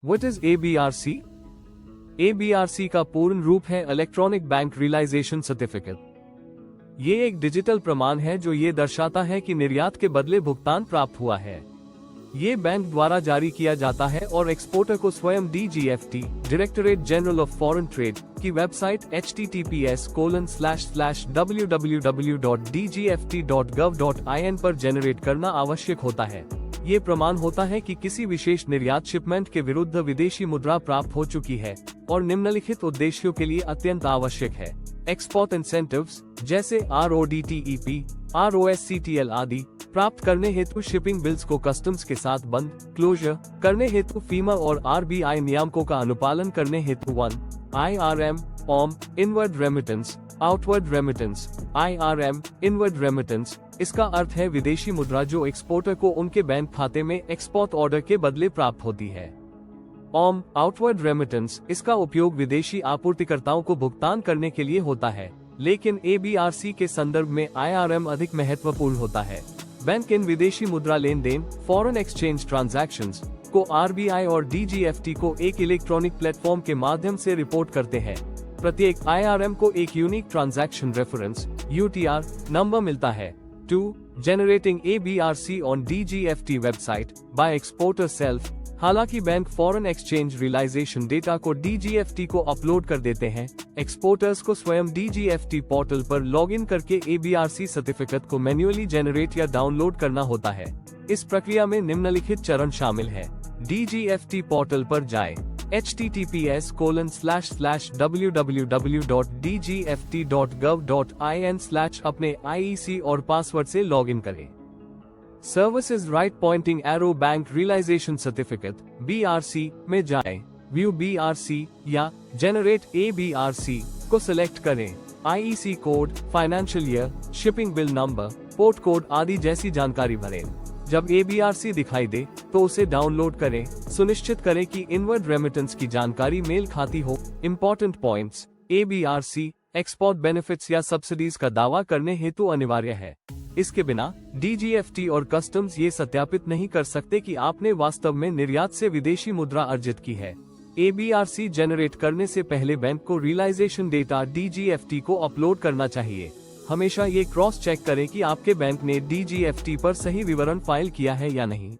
What is ABRC? ABRC का पूर्ण रूप है इलेक्ट्रॉनिक बैंक रियलाइजेशन सर्टिफिकेट। ये एक डिजिटल प्रमाण है जो ये दर्शाता है कि निर्यात के बदले भुगतान प्राप्त हुआ है। ये बैंक द्वारा जारी किया जाता है और एक्सपोर्टर को स्वयं DGFT directorate general of foreign trade की वेबसाइट https://www.dgft.gov.in पर जनरेट करना आवश्यक होता है। ये प्रमाण होता है कि किसी विशेष निर्यात शिपमेंट के विरुद्ध विदेशी मुद्रा प्राप्त हो चुकी है और निम्नलिखित उद्देश्यों के लिए अत्यंत आवश्यक है। एक्सपोर्ट इंसेंटिव्स जैसे RODTEP, ROSCTL आदि प्राप्त करने हेतु शिपिंग बिल्स को कस्टम्स के साथ बंद क्लोजर करने हेतु फीमा और RBI नियामकों का अनुपालन करने हेतु 1 IRM OM inward remittance, outward remittance, IRM inward remittance. इसका अर्थ है विदेशी मुद्रा जो एक्सपोर्टर को उनके बैंक खाते में एक्सपोर्ट ऑर्डर के बदले प्राप्त होती है। OM आउटवर्ड रेमिटेंस, इसका उपयोग विदेशी आपूर्तिकर्ताओं को भुगतान करने के लिए होता है, लेकिन ABRC के संदर्भ में IRM अधिक महत्वपूर्ण होता है। बैंक इन विदेशी मुद्रा लेन देन फॉरेन एक्सचेंज ट्रांजैक्शंस को RBI और DGFT को एक इलेक्ट्रॉनिक प्लेटफॉर्म के माध्यम से रिपोर्ट करते हैं। प्रत्येक IRM को एक unique transaction reference UTR number मिलता है। 2. Generating ABRC on DGFT website by exporter self. हालांकि bank foreign exchange realisation data को DGFT को अपलोड कर देते हैं, एक्सपोर्टर्स को स्वयं DGFT पोर्टल पर लॉगिन करके ABRC सर्टिफिकेट को मैन्युअली जनरेट या डाउनलोड करना होता है। इस प्रक्रिया में निम्नलिखित चरण शामिल है। DGFT पोर्टल पर जाएं, https://www.dgft.gov.in/ अपने IEC और पासवर्ड से लॉगिन करें। Services right pointing arrow bank realisation certificate BRC में जाएं, व्यू BRC या जनरेट ABRC को सिलेक्ट करें। IEC code, financial year, shipping bill number, port code आदि जैसी जानकारी भरें। जब ABRC दिखाई दे तो उसे डाउनलोड करें। सुनिश्चित करें कि इनवर्ड रेमिटेंस की जानकारी मेल खाती हो। Important points: ABRC export benefits या सब्सिडीज का दावा करने हेतु अनिवार्य है। इसके बिना DGFT और कस्टम्स ये सत्यापित नहीं कर सकते कि आपने वास्तव में निर्यात से विदेशी मुद्रा अर्जित की है। ABRC जनरेट करने से पहले बैंक को रियलाइजेशन डेटा DGFT को अपलोड करना चाहिए। हमेशा ये क्रॉस चेक करें कि आपके बैंक ने DGFT पर सही विवरण फाइल किया है या नहीं।